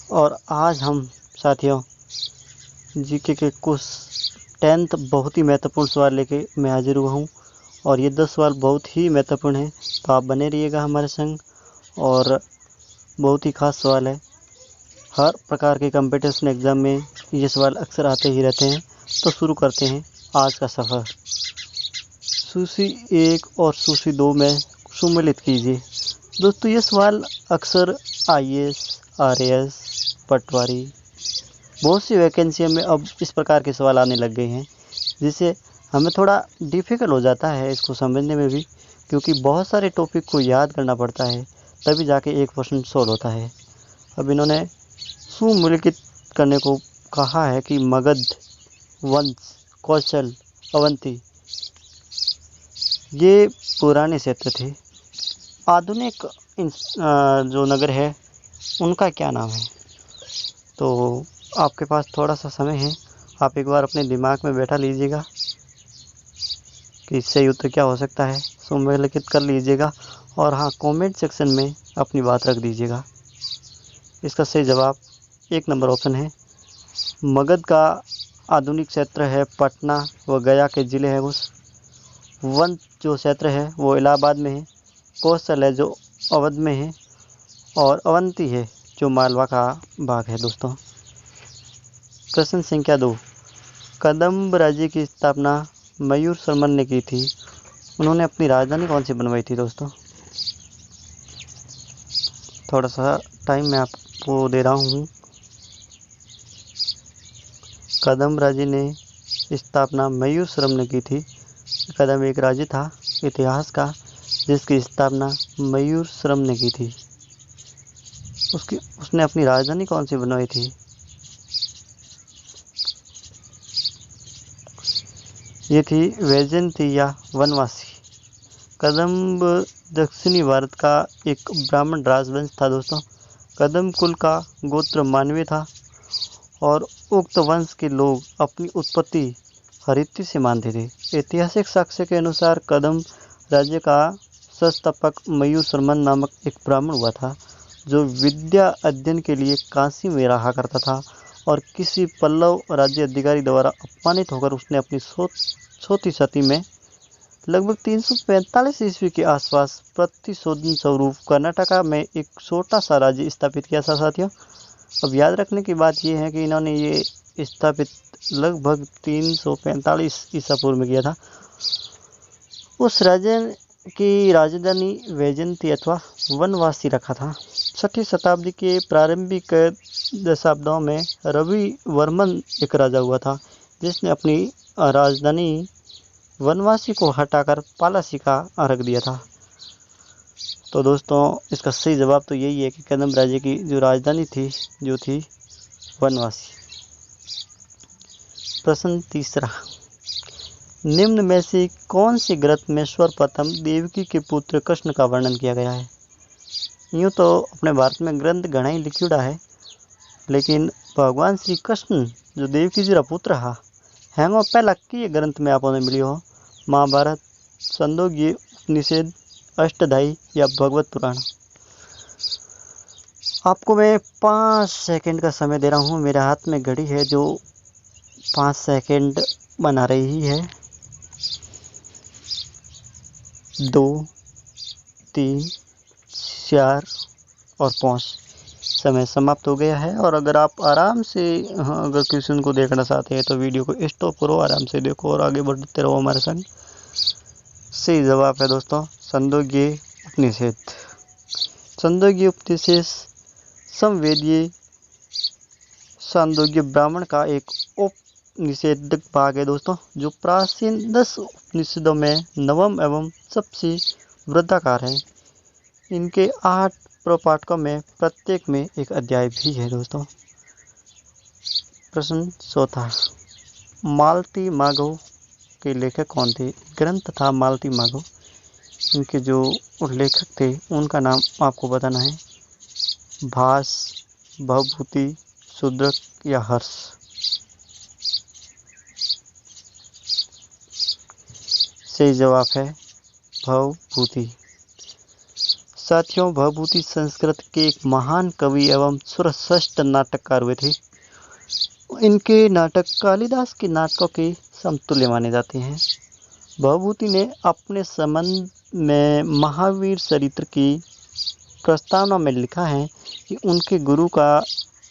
और आज हम साथियों जीके के कुछ 10th बहुत ही महत्वपूर्ण सवाल लेके मैं हाजिर हुआ हूँ और ये 10 सवाल बहुत ही महत्वपूर्ण हैं, तो आप बने रहिएगा हमारे संग। और बहुत ही खास सवाल है, हर प्रकार के कंपटीशन एग्ज़ाम में ये सवाल अक्सर आते ही रहते हैं। तो शुरू करते हैं आज का सफ़र। सूची 1 और सूची 2 में सम्मिलित कीजिए। दोस्तों ये सवाल अक्सर IAS, RAS, पटवारी, बहुत सी वैकेंसियों में अब इस प्रकार के सवाल आने लग गए हैं, जिससे हमें थोड़ा डिफ़िकल्ट हो जाता है इसको समझने में भी, क्योंकि बहुत सारे टॉपिक को याद करना पड़ता है, तभी जाके एक क्वेश्चन सॉल्व होता है। अब इन्होंने सुमेलित करने को कहा है कि मगध, वंश, कौशल, अवंती ये पुराने क्षेत्र थे। आधुनिक जो नगर है उनका क्या नाम है? तो आपके पास थोड़ा सा समय है, आप एक बार अपने दिमाग में बैठा लीजिएगा कि सही उत्तर क्या हो सकता है, सुमेलित कर लीजिएगा और हाँ, कमेंट सेक्शन में अपनी बात रख दीजिएगा। इसका सही जवाब 1 नंबर ऑप्शन है। मगध का आधुनिक क्षेत्र है पटना व गया के ज़िले हैं उस। वंश जो क्षेत्र है वो इलाहाबाद में है। कौशल है जो अवध में है और अवंती है जो मालवा का भाग है दोस्तों। प्रश्न संख्या 2, कदम्ब राज्य की स्थापना मयूर शर्मन ने की थी। उन्होंने अपनी राजधानी कौन सी बनवाई थी दोस्तों? थोड़ा सा टाइम मैं आपको दे रहा हूँ। कदम्ब राज्य ने स्थापना मयूर शर्मा ने की थी। कदम्ब एक राज्य था इतिहास का जिसकी स्थापना मयूर शर्मा ने की थी। उसने अपनी राजधानी कौन सी बनवाई थी? ये थी वैजयंती या वनवासी। कदम्ब दक्षिणी भारत का एक ब्राह्मण राजवंश था दोस्तों। कदम्ब कुल का गोत्र मानवीय था और उक्त वंश के लोग अपनी उत्पत्ति हरिती से मानते थे। ऐतिहासिक साक्ष्य के अनुसार कदम्ब राज्य का संस्थापक मयूर शर्मन नामक एक ब्राह्मण हुआ था, जो विद्या अध्ययन के लिए काशी में रहा करता था और किसी पल्लव राज्य अधिकारी द्वारा अपमानित होकर उसने अपनी चौथी सती में लगभग 345 ईस्वी के आसपास प्रतिशोधन स्वरूप कर्नाटका में एक छोटा सा राज्य स्थापित किया था साथियों। अब याद रखने की बात यह है कि इन्होंने ये स्थापित लगभग 345 ईसा पूर्व में किया था। उस राज्य की राजधानी वैजयंती अथवा वनवासी रखा था। 6वीं शताब्दी के प्रारंभिक दशाब्दों में रवि वर्मन एक राजा हुआ था जिसने अपनी राजधानी वनवासी को हटाकर पालासी का रख दिया था। तो दोस्तों इसका सही जवाब तो यही है कि कदम्ब राज्य की जो राजधानी थी जो थी वनवासी। प्रश्न तीसरा, निम्न में से कौन से ग्रंथ में सर्वप्रथम देवकी के पुत्र कृष्ण का वर्णन किया गया है? यूँ तो अपने भारत में ग्रंथ घना ही लिखियोड़ा है, लेकिन भगवान श्री कृष्ण जो देवकी जी का पुत्र हा हैंगो पहला की ग्रंथ में आपने मिली हो? महाभारत, छंदोग्य उपनिषद, अष्टधाई या भगवत पुराण? आपको मैं 5 सेकंड का समय दे रहा हूँ। मेरे हाथ में घड़ी है जो 5 सेकंड बना रही है। 2, 3, 4 और 5 समय समाप्त हो गया है। और अगर आप आराम से अगर क्वेश्चन को देखना चाहते हैं तो वीडियो को स्टॉप करो, आराम से देखो और आगे बढ़ते रहो हमारे संग। सही जवाब है दोस्तों छंदोग्य उपनिषद। छंदोग्य उपनिषद समवेदीय छांदोग्य ब्राह्मण का एक उपनिषेधक भाग है दोस्तों, जो प्राचीन 10 उपनिषदों में नवम एवं सबसे वृद्धाकार है। इनके 8 प्रपाठकों में प्रत्येक में एक अध्याय भी है दोस्तों। प्रश्न चौथा, मालती माघव के लेखक कौन थे? ग्रंथ था मालती माघव। इनके जो लेखक थे उनका नाम आपको बताना है। भास, भवभूति, शूद्रक या हर्ष? सही जवाब है भवभूति। साथियों, भवभूति संस्कृत के एक महान कवि एवं सुरश्रेष्ठ नाटककार हुए थे। इनके नाटक कालिदास के नाटकों के समतुल्य माने जाते हैं। भवभूति ने अपने संबंध में महावीर चरित्र की प्रस्तावना में लिखा है कि उनके गुरु का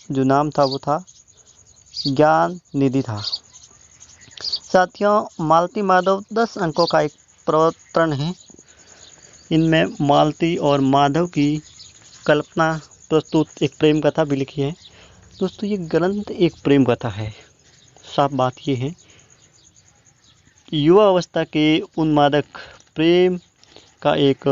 जो नाम था वो था ज्ञान निधि था। साथियों, मालती माधव 10 अंकों का एक प्रवर्तन है। इनमें मालती और माधव की कल्पना प्रस्तुत एक प्रेम कथा भी लिखी है। दोस्तों, ये ग्रंथ एक प्रेम कथा है। साफ बात ये है, युवा अवस्था के उन्मादक प्रेम का एक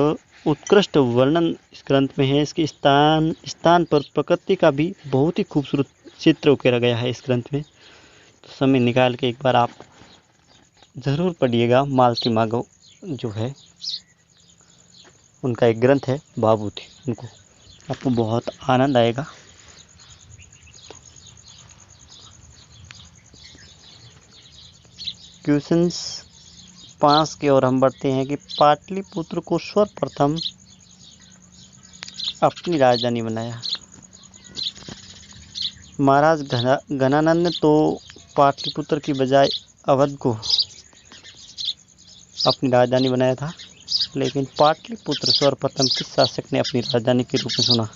उत्कृष्ट वर्णन इस ग्रंथ में है। इसके स्थान पर प्रकृति का भी बहुत ही खूबसूरत चित्र उकेरा गया है इस ग्रंथ में। तो समय निकाल के एक बार आप ज़रूर पढ़िएगा। मालती माधव जो है उनका एक ग्रंथ है भवभूति, उनको आपको बहुत आनंद आएगा। क्वेश्चंस 5 की ओर हम बढ़ते हैं कि पाटलिपुत्र को सर्वप्रथम अपनी राजधानी बनाया। महाराज घनानंद ने तो पाटलिपुत्र की बजाय अवध को अपनी राजधानी बनाया था, लेकिन पाटलिपुत्र सर्वप्रथम किस शासक ने अपनी राजधानी के रूप में चुना?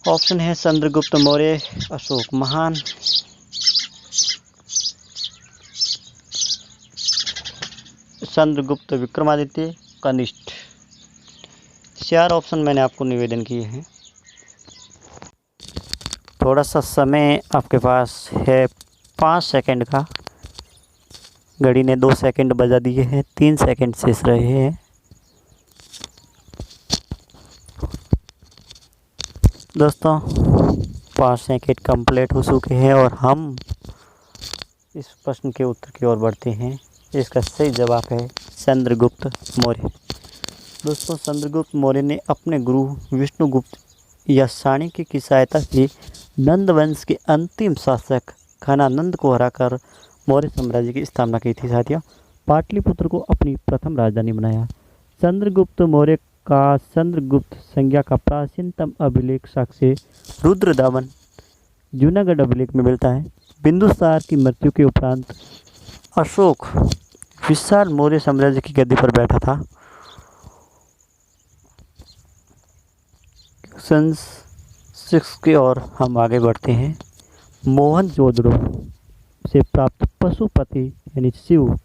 ऑप्शन है चंद्रगुप्त मौर्य, अशोक महान, चंद्रगुप्त विक्रमादित्य, कनिष्ठ। 4 ऑप्शन मैंने आपको निवेदन किए हैं। थोड़ा सा समय आपके पास है 5 सेकंड का। घड़ी ने 2 सेकंड बजा दिए हैं, 3 सेकंड शेष रहे हैं। दोस्तों, 5 सेकंड कंप्लीट हो चुके हैं और हम इस प्रश्न के उत्तर की ओर बढ़ते हैं। इसका सही जवाब है चंद्रगुप्त मौर्य। दोस्तों, चंद्रगुप्त मौर्य ने अपने गुरु विष्णुगुप्त या चाणक्य की सहायता से नंद वंश के अंतिम शासक घनानंद को हराकर मौर्य साम्राज्य की स्थापना की थी। साथियों, पाटलिपुत्र को अपनी प्रथम राजधानी बनाया। चंद्रगुप्त मौर्य का चंद्रगुप्त संज्ञा का प्राचीनतम अभिलेख साक्ष्य रुद्रदावन जूनागढ़ अभिलेख में मिलता है। बिंदुसार की मृत्यु के उपरांत अशोक विशाल मौर्य साम्राज्य की गद्दी पर बैठा था। क्वेश्चन 6 की ओर हम आगे बढ़ते हैं। मोहनजोदड़ो से प्राप्त पशुपति यानी शिव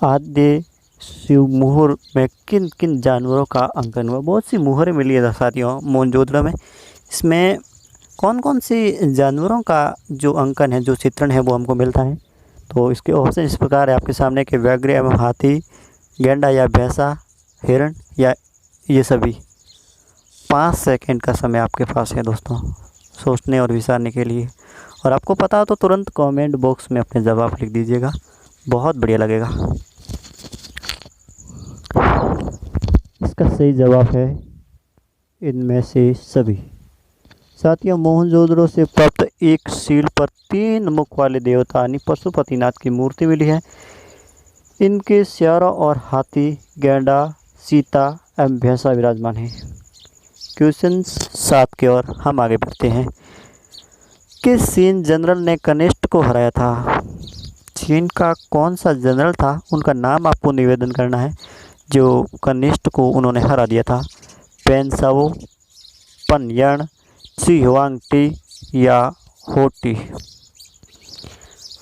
आद्य शिव मुहर में किन किन जानवरों का अंकन हुआ? बहुत सी मुहरें मिली है साथियों मोहनजोदड़ो में। इसमें कौन कौन सी जानवरों का जो अंकन है, जो चित्रण है, वो हमको मिलता है? तो इसके ऑप्शन इस प्रकार है आपके सामने कि व्याघ्र एवं हाथी, गैंडा या भैंसा, हिरण या ये सभी। 5 सेकंड का समय आपके पास है दोस्तों सोचने और विचारने के लिए। और आपको पता हो तो तुरंत कमेंट बॉक्स में अपने जवाब लिख दीजिएगा, बहुत बढ़िया लगेगा। इसका सही जवाब है इनमें से सभी। साथियों, मोहनजोदड़ो से प्राप्त एक शील पर 3 मुख वाले देवता यानी पशुपतिनाथ की मूर्ति मिली है। इनके चारों ओर हाथी, गैंडा, सीता एवं भैंसा विराजमान है। क्वेश्चन 7 की ओर हम आगे बढ़ते हैं। किस चीन जनरल ने कनिष्ठ को हराया था? चीन का कौन सा जनरल था, उनका नाम आपको निवेदन करना है जो कनिष्ठ को उन्होंने हरा दिया था। पेन साओ, पनयण, सी हुआंगटी या होटी।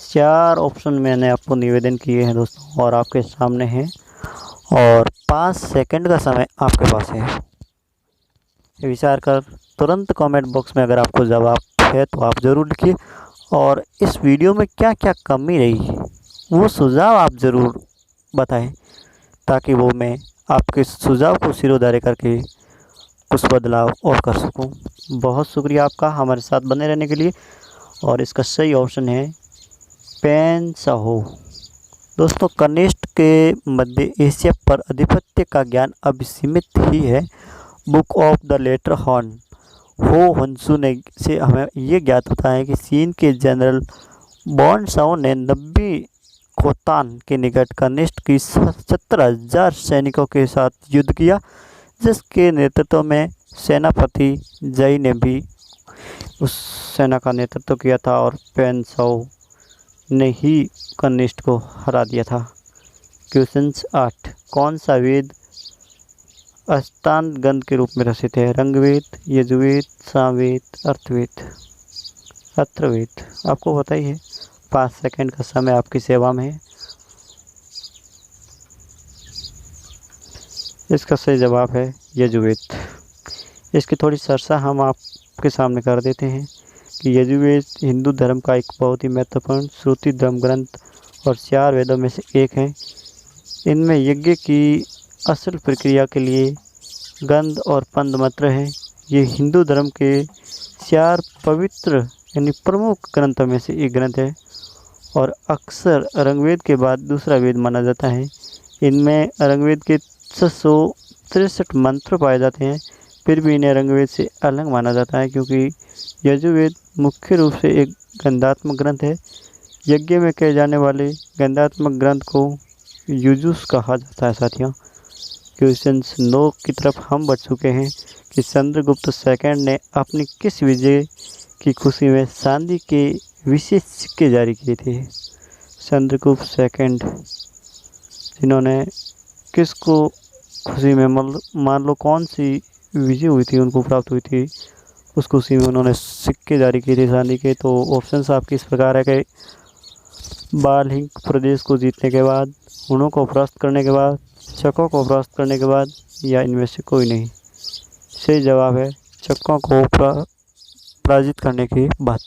4 ऑप्शन मैंने आपको निवेदन किए हैं दोस्तों और आपके सामने हैं और 5 सेकंड का समय आपके पास है। विचार कर तुरंत कमेंट बॉक्स में अगर आपको जवाब है तो आप ज़रूर लिखिए। और इस वीडियो में क्या क्या कमी रही वो सुझाव आप ज़रूर बताएं, ताकि वो मैं आपके सुझाव को सिरोधार्य करके कुछ बदलाव और कर सकूं। बहुत शुक्रिया आपका हमारे साथ बने रहने के लिए। और इसका सही ऑप्शन है पेन साहो। दोस्तों, कनिष्ठ के मध्य एशिया पर आधिपत्य का ज्ञान अभी सीमित ही है। Book of the later Han हो हंसू ने से हमें ये ज्ञात होता है कि चीन के जनरल बॉन साओ ने 90 खोतान के निकट कनिष्ठ की 70,000 सैनिकों के साथ युद्ध किया, जिसके नेतृत्व में सेनापति जय ने भी उस सेना का नेतृत्व किया था और पेनसाउ ने ही कनिष्ठ को हरा दिया था। क्वेश्चन 8, कौन सा वेद अष्टांग गंध के रूप में रचित है? ऋग्वेद, यजुर्वेद, सामवेद, अथर्ववेद। आपको पता ही है। 5 सेकंड का समय आपकी सेवा में है। इसका सही जवाब है यजुर्वेद। इसकी थोड़ी चर्चा हम आपके सामने कर देते हैं कि यजुर्वेद हिंदू धर्म का एक बहुत ही महत्वपूर्ण श्रुति धर्म ग्रंथ और 4 वेदों में से एक है। इनमें यज्ञ की असल प्रक्रिया के लिए गंध और पंद मंत्र है। ये हिंदू धर्म के 4 पवित्र यानी प्रमुख ग्रंथों में से एक ग्रंथ है और अक्सर ऋग्वेद के बाद दूसरा वेद माना जाता है। इनमें ऋग्वेद के 663 मंत्र पाए जाते हैं, फिर भी इन्हें ऋग्वेद से अलग माना जाता है क्योंकि यजुर्वेद मुख्य रूप से एक गंधात्मक ग्रंथ है। यज्ञ में कहे जाने वाले गंधात्मक ग्रंथ को युजुस कहा जाता है। साथियों, क्वेश्चन 9 की तरफ हम बढ़ चुके हैं कि चंद्रगुप्त सेकंड ने अपनी किस विजय की खुशी में चांदी के विशेष सिक्के जारी किए थे? चंद्रगुप्त सेकंड जिन्होंने किसको खुशी में मान लो कौन सी विजय हुई थी, उनको प्राप्त हुई थी, उस खुशी में उन्होंने सिक्के जारी किए थे चांदी के। तो ऑप्शंस आपके इस प्रकार है कि बाल्हिक प्रदेश को जीतने के बाद, हुनों को परास्त करने के बाद, चकों को परास्त करने के बाद, या इनमें से कोई नहीं। सही जवाब है चकों को पराजित करने के बाद।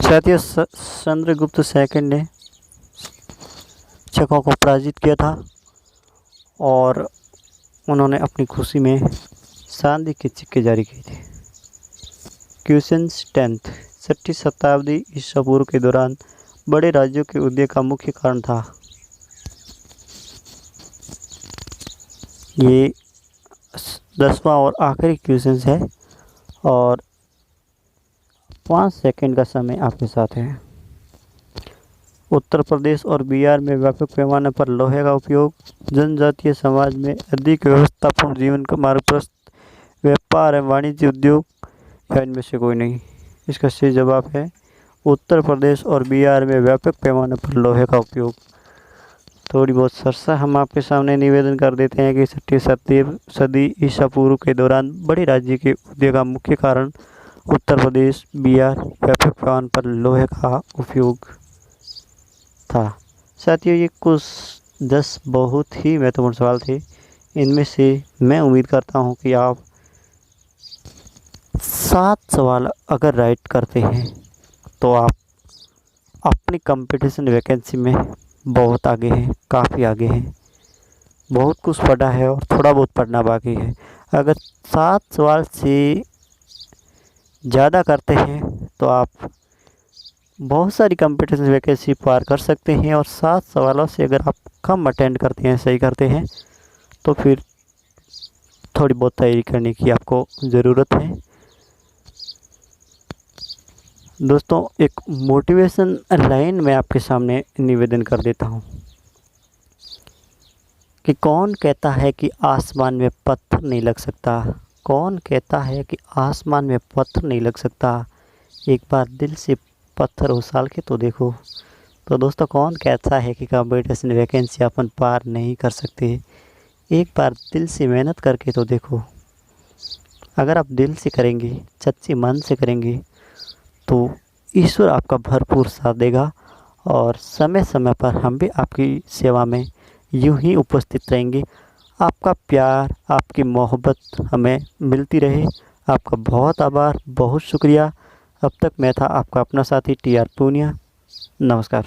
साथियों, चंद्रगुप्त सेकंड ने चकों को पराजित किया था और उन्होंने अपनी खुशी में चांदी के सिक्के जारी किए थे। क्वेश्चन 10, 6वीं शताब्दी ईसा पूर्व के दौरान बड़े राज्यों के उदय का मुख्य कारण था? ये 10वां और आखिरी क्वेश्चन है और 5 सेकंड का समय आपके साथ है। उत्तर प्रदेश और बिहार में व्यापक पैमाने पर लोहे का उपयोग, जनजातीय समाज में अधिक व्यवस्थापूर्ण जीवन का मार्ग प्रशस्त, व्यापार एवं वाणिज्य उद्योग, या इनमें से कोई नहीं। इसका सही जवाब है उत्तर प्रदेश और बिहार में व्यापक पैमाने पर लोहे का उपयोग। थोड़ी बहुत चर्चा हम आपके सामने निवेदन कर देते हैं कि 6वीं सदी ईसा पूर्व के दौरान बड़े राज्य के उदय का मुख्य कारण उत्तर प्रदेश, बिहार, व्यापक पैमाने पर लोहे का उपयोग था। साथियों, ये कुछ 10 बहुत ही महत्वपूर्ण सवाल थे। इनमें से मैं उम्मीद करता हूँ कि आप 7 सवाल अगर राइट करते हैं तो आप अपनी कंपटीशन वैकेंसी में बहुत आगे हैं, काफ़ी आगे हैं। बहुत कुछ पढ़ा है और थोड़ा बहुत पढ़ना बाकी है। अगर 7 सवाल से ज़्यादा करते हैं तो आप बहुत सारी कंपटीशन वैकेंसी पार कर सकते हैं और 7 सवालों से अगर आप कम अटेंड करते हैं, सही करते हैं, तो फिर थोड़ी बहुत तैयारी करने की आपको ज़रूरत है। दोस्तों, एक मोटिवेशन लाइन मैं आपके सामने निवेदन कर देता हूँ कि कौन कहता है कि आसमान में पत्थर नहीं लग सकता? कौन कहता है कि आसमान में पत्थर नहीं लग सकता? एक बार दिल से पत्थर उछाल के तो देखो। तो दोस्तों, कौन कहता है कि कंपटीशन वैकेंसी अपन पार नहीं कर सकते? एक बार दिल से मेहनत करके तो देखो। अगर आप दिल से करेंगे, सच्चे मन से करेंगे, तो ईश्वर आपका भरपूर साथ देगा और समय समय पर हम भी आपकी सेवा में यूं ही उपस्थित रहेंगे। आपका प्यार, आपकी मोहब्बत हमें मिलती रहे। आपका बहुत आभार, बहुत शुक्रिया। अब तक मैं था आपका अपना साथी TR पूनिया। नमस्कार।